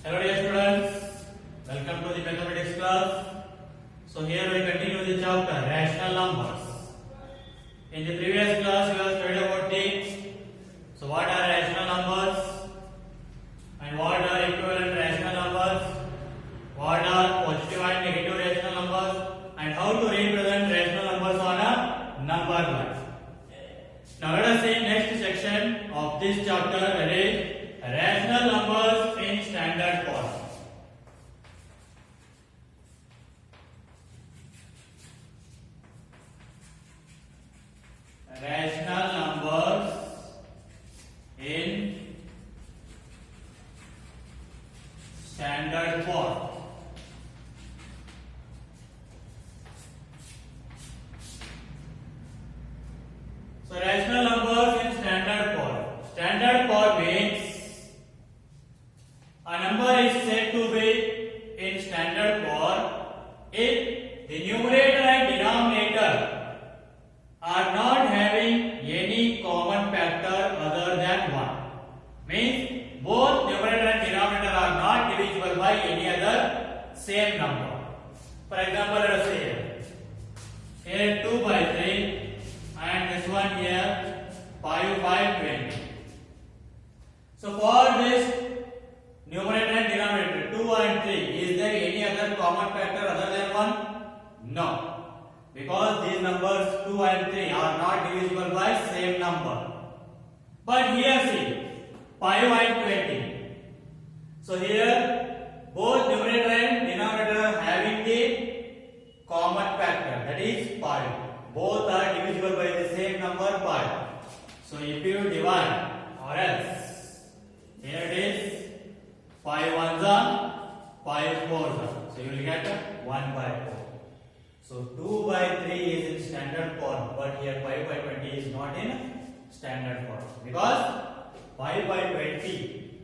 Hello dear students, welcome to the mathematics class. So here we continue the chapter rational numbers. In the previous class we have studied about the what are rational numbers and what are equivalent rational numbers, what are positive and negative rational numbers, and how to represent rational numbers on a number line. Now let us see next section of this chapter, that is rational numbers in standard form. Rational numbers in standard form. So rational numbers in standard form. Standard form means a number is said to be in standard form if the numerator and denominator are not having any common factor other than 1. Means both numerator and denominator are not divisible by any other same number. For example, let us say here 2 by 3 and this one here 5 by 20. So for this numerator and denominator 2 and 3, is there any other common factor other than 1? No. Because these numbers 2 and 3 are not divisible by same number. But here see 5 and 20. So here both numerator and denominator are having the common factor, that is 5. Both are divisible by the same number 5. So if you divide, or else here it is 5 ones are 5 fours are. So you will get 1 by 4. So 2 by 3 is in standard form, but here 5 by 20 is not in standard form. Because 5 by 20,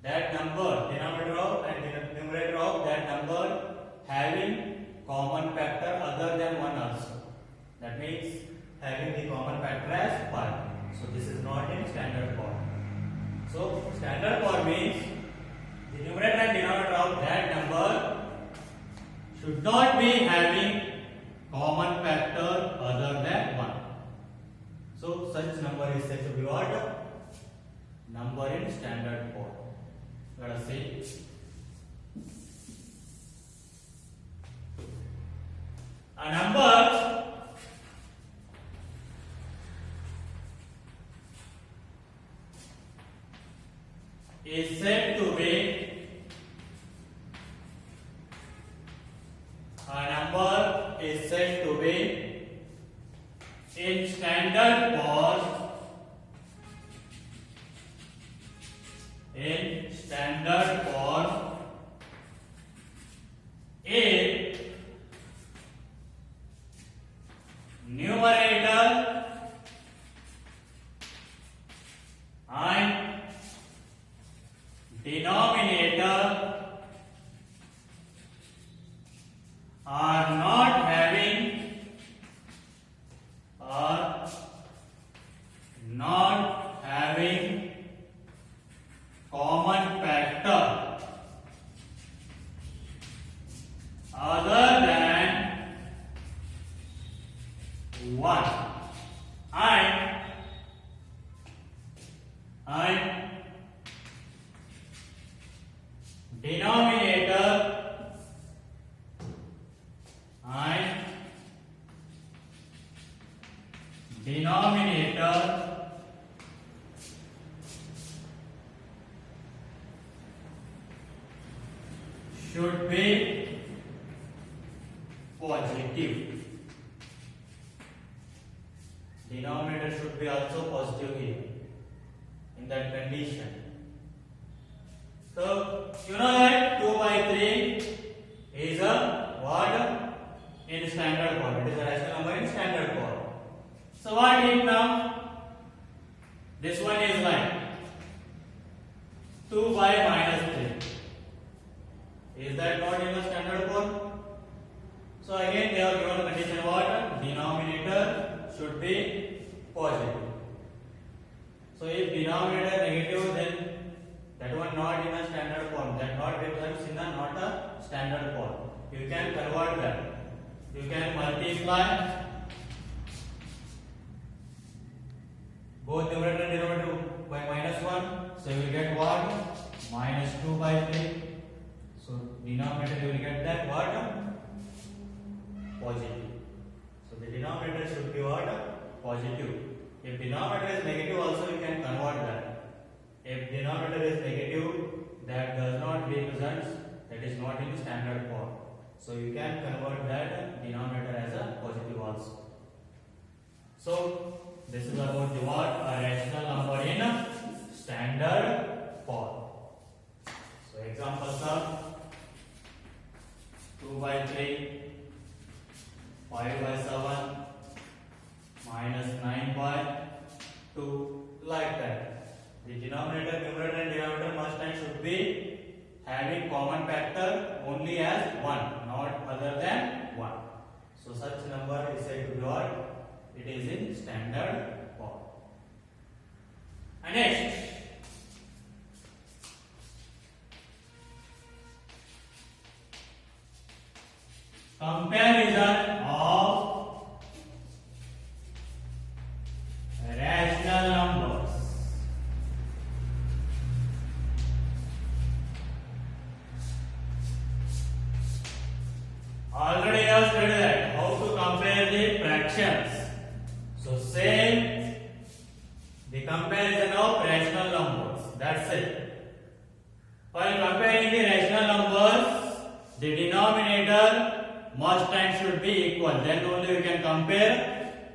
that number, denominator of and numerator of that number having common factor other than 1 also. That means having the common factor as 5. So this is not in standard form. So standard form means the numerator and denominator of that number should not be having common factor other than 1. So such number is said to be what? Number in standard form. Let us see. A number is said to be in standard form if numerator and denominator are not having common factor other than 1 and denominator should be positive. Denominator should be also positive here in that condition. So you know that 2 by 3 is a what? In standard form. It is a rational number in standard form. So what if now this one is like 2 by minus 3. Is that not in the standard form? So again they have given the condition what? Denominator should be positive. So if denominator negative, then that one not in a standard form. That not represents in a not a standard form. You can convert that. You can multiply both numerator and denominator by -1. So you will get what? -2 by 3. So denominator you will get that what? Positive. So the denominator should be what? Positive. If denominator is negative also you can convert that. If denominator is negative, that does not represent, that is not in standard form. So you can convert that denominator as a positive also. So this is about the what? A rational number in standard form. So examples are 2 by 3, 5 by 7, -9 by 2, like that. The denominator, numerator and denominator must and should be having common factor only as 1, not other than 1. So such number is said to be what? It is in standard form. And next, comparison of rational numbers. Already I have studied that how to compare the fractions. So same the comparison of rational numbers. That's it. While comparing the rational numbers, the denominator must and should be equal. Then only we can compare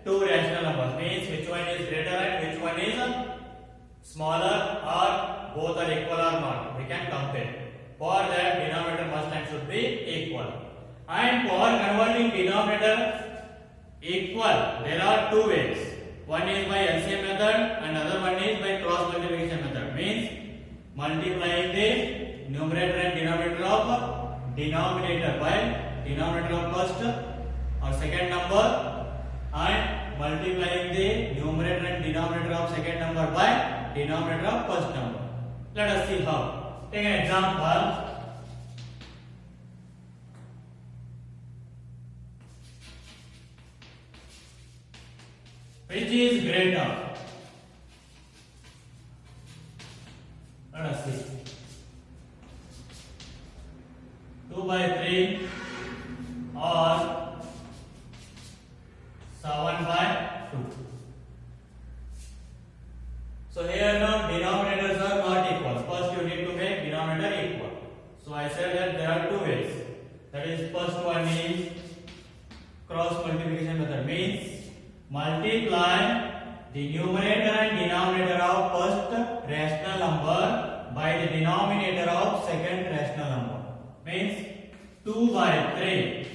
two rational numbers. Means which one is greater and which one is smaller, or both are equal or not. We can compare. For that, denominator must and should be equal. And for converting denominator equal, there are two ways. One is by LCM method and other one is by cross multiplication method. Means multiplying the numerator and denominator of denominator by denominator of first or second number, and multiplying the numerator and denominator of second number by denominator of first number. Let us see how. Take an example. Which is greater? Let us see. 2 by 3 or 7 by 2. So here now denominators are not equal. First you need to make denominator equal. So I said that there are two ways. That is, first one is cross multiplication method. Means multiply the numerator and denominator of first rational number by the denominator of second rational number. Means 2 by 3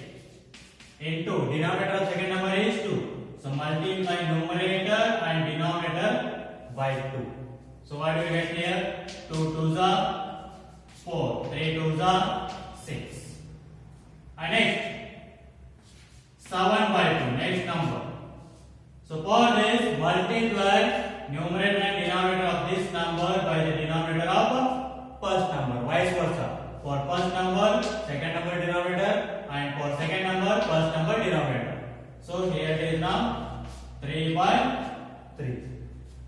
into denominator of second number is 2. So multiply numerator and denominator by 2. So what do we get here? 2 2s are 4, 3 2s are 6. And next 7 by 2, next number. So for this, multiply numerator and denominator of this number by the denominator of first number, vice versa. For first number, second number denominator, and for second number, first number denominator. So here it is now 3 by 3.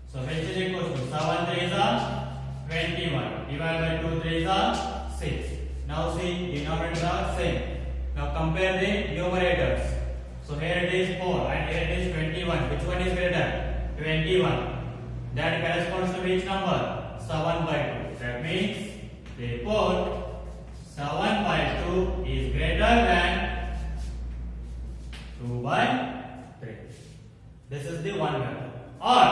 So which is equal to 7 3s are 21, divided by 2 3s are 6. Now see, denominators are same. Now compare the numerators. So here it is 4 and here it is 21. Which one is greater? 21. That corresponds to which number? 7 by 2. That means therefore 7 by 2 is greater than 2 by 3. This is the one method. Or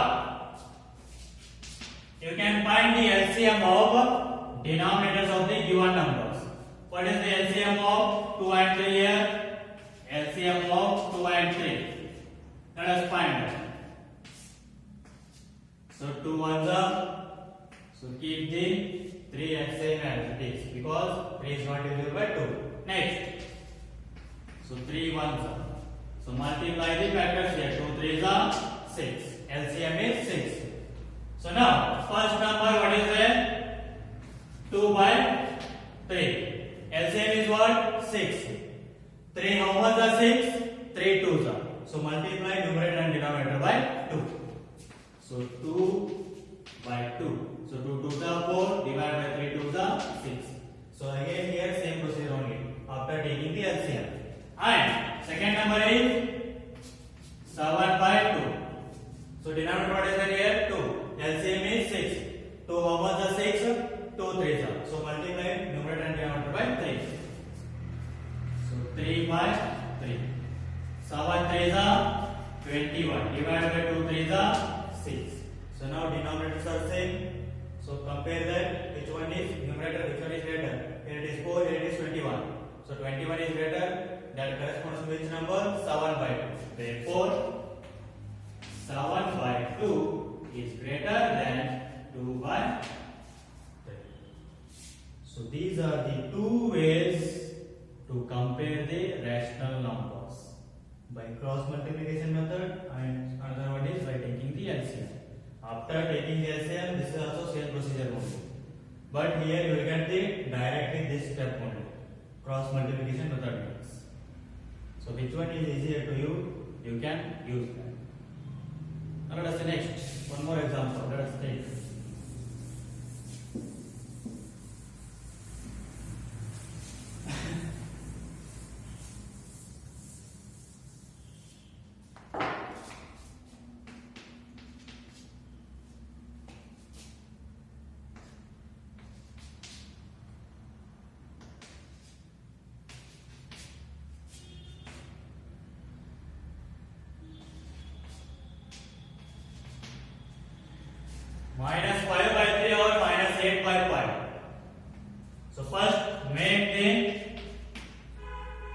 you can find the LCM of denominators of the given numbers. What is the LCM of 2 and 3 here? LCM of 2 and 3. Let us find that. So 2 ones are, so keep the 3 as same as it is, because 3 is not divisible by 2. Next, so 3 ones are, so multiply the factors here. 2 3s are 6. LCM is 6. So now first number, what is there? So 2 by 2. So 2 to the 4 divided by 3 to the 6. So again here same procedure only after taking the LCM. And second number is 7 by 2. So denominator what is there here? 2. LCM is 6. 2 how much is 6? 2 3s are. So multiply numerator and denominator by 3. So 3 by 3. 7 3s are 21. Divided by 2 3s are 6. So now denominators are same. So compare that. Which one is numerator? Which one is greater? Here it is 4. Here it is 21. So 21 is greater. That corresponds to which number? 7 by 2. Therefore, 7 by 2 is greater than 2 by 3. So these are the two ways to compare the rational numbers. By cross multiplication method and another one is by taking the LCM. After taking the LCM, this is also same procedure only. But here you will get the directly this step only. Cross multiplication method means. So which one is easier to you? You can use that. Now let us see next. One more example. Let us take. Minus 5 by 3 or minus 8 by 5. So first make the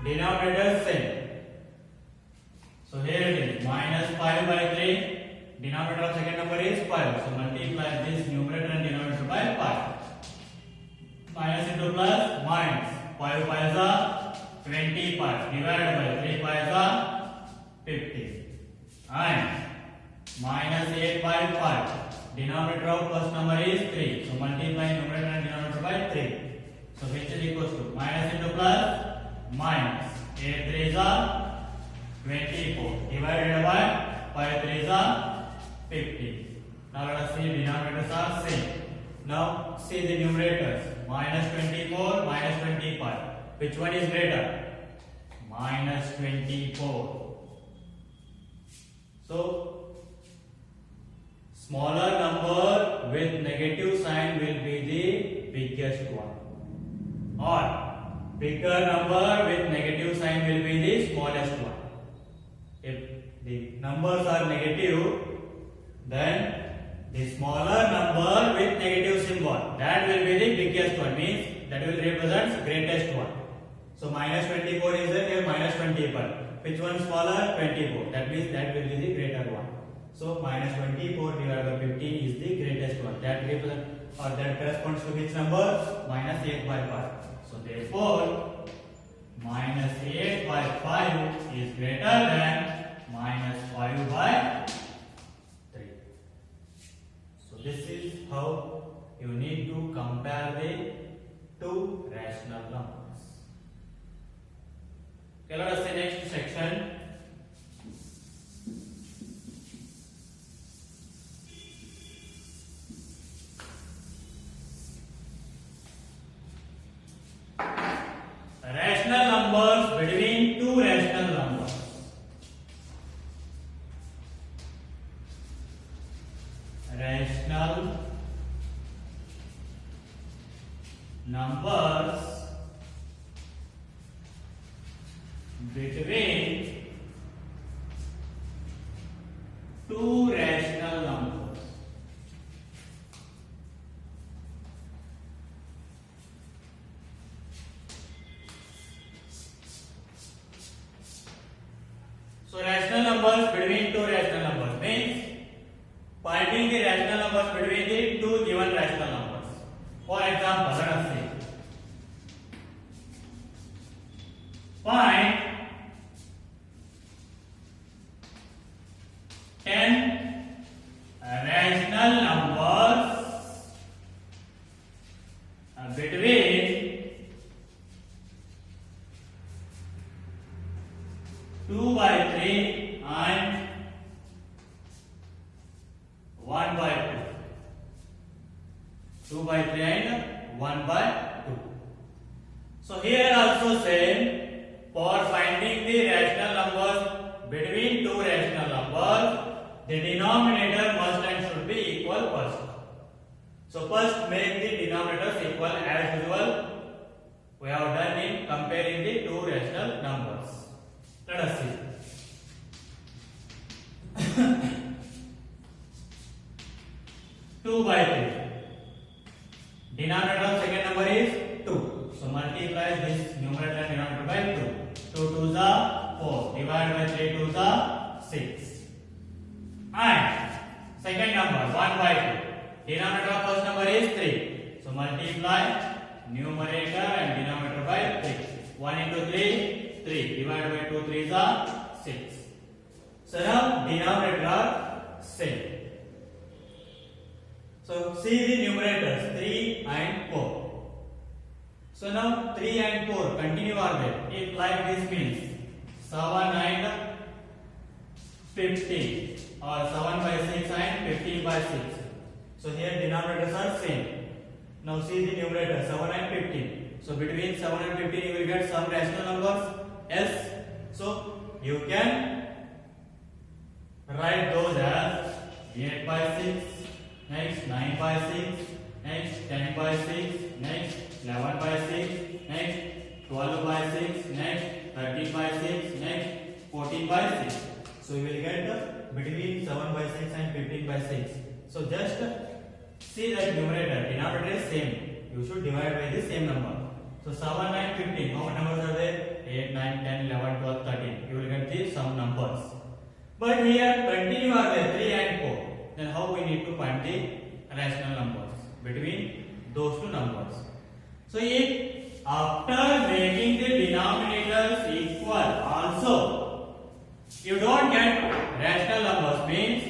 denominator same. So here it is minus 5 by 3. Denominator of second number is 5. So multiply this numerator and denominator by 5. Minus into plus minus. 5 5s are 25. Divided by 3 5s are 50. And minus 8 by 5. Denominator of first number is 3. So multiply numerator and denominator by 3. So which is equals to minus into plus minus. 8 3s are 24. Divided by 5 3s are 50. Now let us see denominators are same. Now see the numerators. Minus 24, minus 25. Which one is greater? Minus 24. So smaller number with negative sign will be the biggest one, or bigger number with negative sign will be the smallest one. If the numbers are negative, then the smaller number with negative symbol, that will be the biggest one, means that will represent greatest one. So minus 24 is there, here minus 25. Which one smaller? 24. That means that will be the greater one. So minus 24 divided by 50 is the greatest one. That represents or that corresponds to which number? Minus 8 by 5. So therefore, minus 8 by 5 is greater than minus 5 by 3. So this is how you need to compare the two rational numbers. Okay, let us see next section. Rational numbers between two rational numbers. Rational numbers between two rational numbers. So rational numbers between two rational numbers means finding the rational numbers between the two given rational numbers. For example, let us see. Find 10 rational numbers between 2 by 3 and 1 by 2. 2 by 3 and 1 by 2. So here also same, for finding the rational numbers between two rational numbers, the denominator must and should be equal first. So first make the denominators equal as usual. We have done in comparing the two rational numbers. Let us see. 2 by 3. Denominator of second number is 2. So multiply this numerator and denominator by 2. 2 2s are 4. Divide by 3 2s are 6. And second number 1 by 2. Denominator of first number is 3. So multiply numerator and denominator by 3. 1 into 3, 3. Divide by 2 3s are 6. So now denominator are same. So see the numerators 3 and 4. So now 3 and 4 continue our way. If like this means 7 and 15 or 7 by 6 and 15 by 6. So here denominators are same. Now see the numerator 7 and 15. So between 7 and 15 you will get some rational numbers. Yes. So you can write those as 8 by 6, next 9 by 6, next 10 by 6, next 11 by 6, next 12 by 6, next 13 by 6, next 14 by 6. So you will get between 7 by 6 and 15 by 6. So just see that numerator, denominator is same. You should divide by the same number. So 7 and 15, how many numbers are there? 8, 9, 10, 11, 12, 13. You will get the sum numbers. But here continue our way 3 and 4. Then how we need to find the rational numbers between those two numbers? So if after making the denominators equal also you don't get rational numbers, means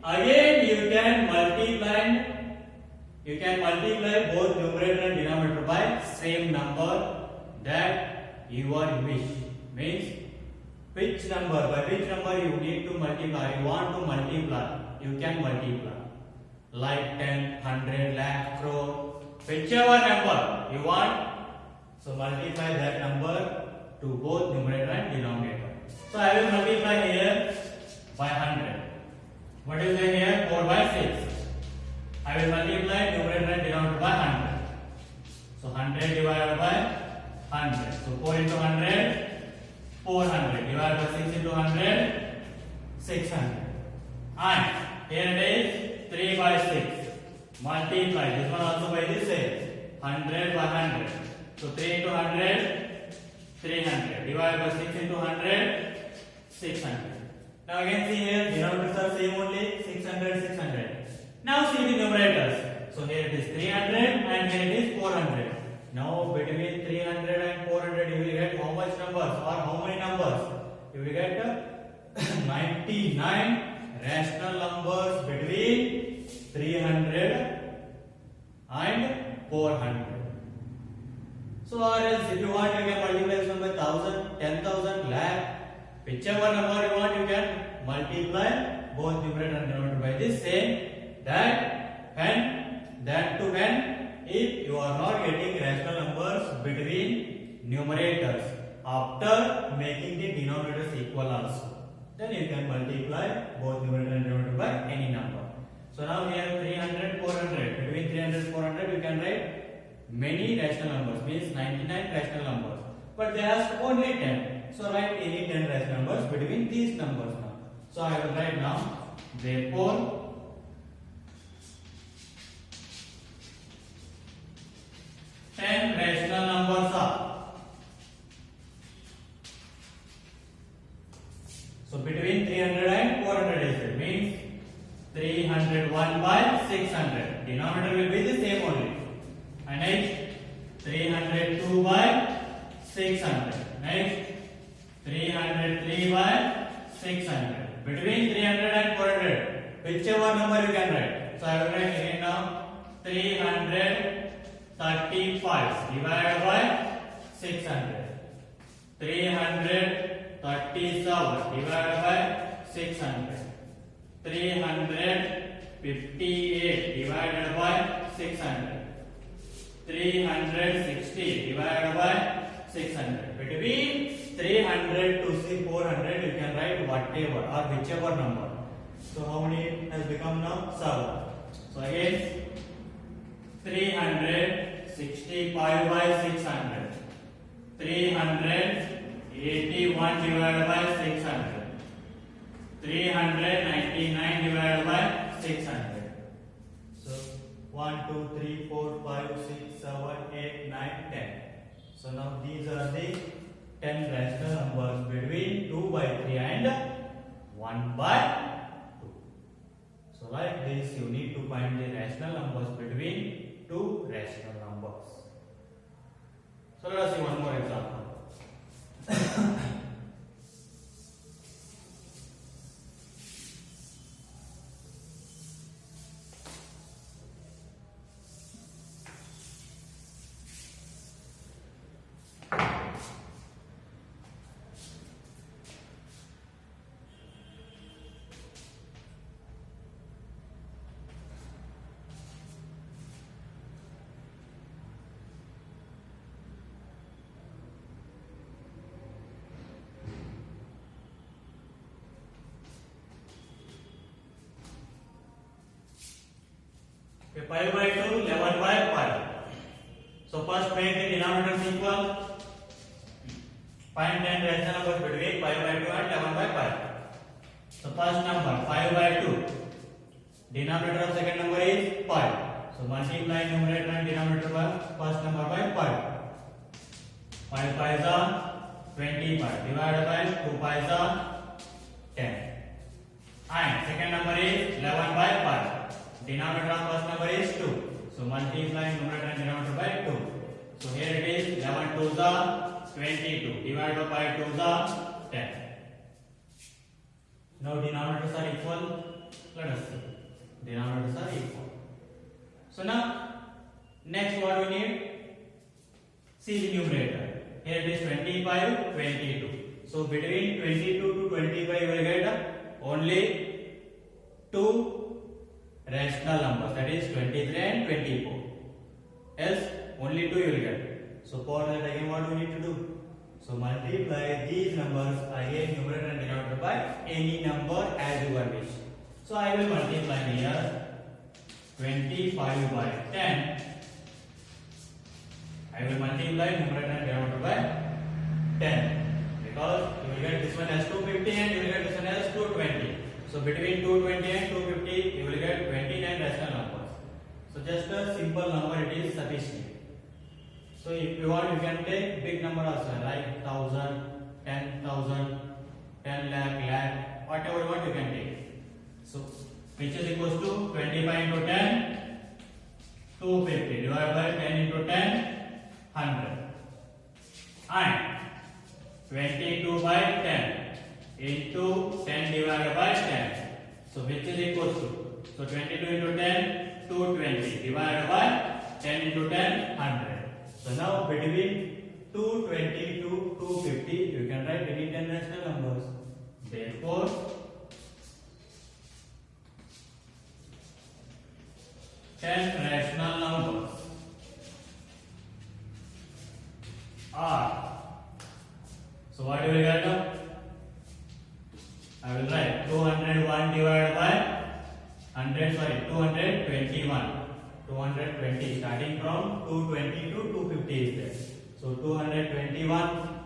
again you can multiply both numerator and denominator by same number that you are wish. Means by which number you need to multiply, you want to multiply, you can multiply. Like 10, 100, lakh, crore, whichever number you want. So multiply that number to both numerator and denominator. So I will multiply here by 100. What is there here? 4 by 6. I will multiply numerator and denominator by 100. So 100 divided by 100. So 4 into 100, 400. Divided by 6 into 100, 600. And here it is 3 by 6. Multiply this one also by this same. 100 by 100. So 3 into 100, 300. Divided by 6 into 100, 600. Now again see here, denominators are same only, 600, 600. Now see the numerators. So here it is 300 and here it is 400. Now between 300 and 400 you will get how much numbers or how many numbers? You will get 99 rational numbers between 300 and 400. So or else if you want you can multiply this one by 1000, 10,000, lakh, whichever number you want you can multiply both numerator and denominator by this same. That if you are not getting rational numbers between numerators after making the denominators equal also, then you can multiply both numerator and denominator by any number. So now we have 300, 400. Between 300 and 400 you can write many rational numbers, means 99 rational numbers. But they ask only 10. So write any 10 rational numbers between these numbers now. So I will write now, therefore 10 rational numbers are. So between 300 and 400 is it, means 301 by 600. Denominator will be the same only. And next 302 by 600. Next 303 by 600. Between 300 and 400, whichever number you can write. So I will write again now 335 divided by 600. 337 divided by 600. 338 58 divided by 600. 360 divided by 600. Between 300 to 400 you can write whatever or whichever number. So how many has become now? 7. So again 365 by 600. 381 divided by 600. 399 divided by 600. So 1, 2, 3, 4, 5, 6, 7, 8, 9, 10. So now these are the 10 rational numbers between 2 by 3 and 1 by 2. So like this you need to find the rational numbers between two rational numbers. So let us see one more example. Okay, 5 by 2, 11 by 5. So first make the denominators equal. Find 10 rational numbers between 5 by 2 and 11 by 5. So first number 5 by 2. Denominator of second number is 5. So multiply numerator and denominator by first number by 5. 5 5s are 25 divided by 2 5s are 10. And second number is 11 by 5. Denominator of first number is 2. So multiply numerator and denominator by 2. So here it is 11 2s are 22 divided by 5 2s are 10. Now denominators are equal. Let us see. Denominators are equal. So now next what we need? See the numerator. Here it is 25 22. So between 22 to 25 you will get only two rational numbers, that is 23 and 24. Else only 2 you will get. So for that again what we need to do? So multiply these numbers again numerator and denominator by any number as you wish. So I will multiply here 25 by 10. I will multiply numerator and denominator by 10 because you will get this one as 250 and you will get this one as 220. So between 220 and 250 you will get 29 rational numbers. So just a simple number it is sufficient. So if you want you can take big number also like 1000, 10,000, 10 lakh, whatever you want you can take. So which is equals to 25 into 10, 250 divided by 10 into 10, 100. And 22 by 10 into 10 divided by 10. So which is equals to, so 22 into 10, 220 divided by 10 into 10, 100. So now between 220 to 250 you can write any 10 rational numbers. Therefore 10 rational numbers are, so what do we get now? I will write 201 divided by 221. 220 starting from 220 to 250 is there. So 221,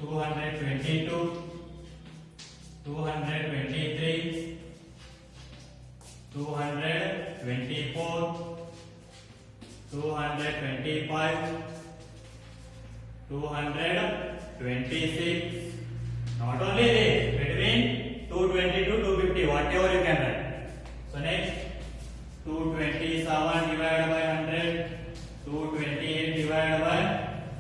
222, 223, 224, 225, 226. Not only this, between 220 to 250, whatever you can write. So next, 227 divided by 100, 228 divided by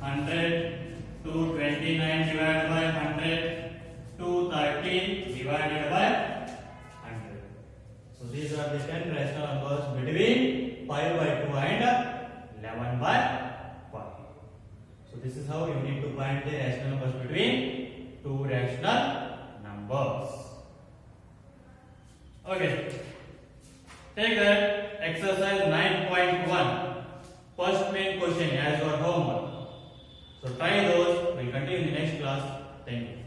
100, 229 divided by 100, 230 divided by 100. So these are the 10 rational numbers between 5 by 2 and 11 by 5. So this is how you need to find the rational numbers between two rational numbers. Okay. Take that exercise 9.1, first main question as your homework. So try those. We'll continue in the next class. Thank you.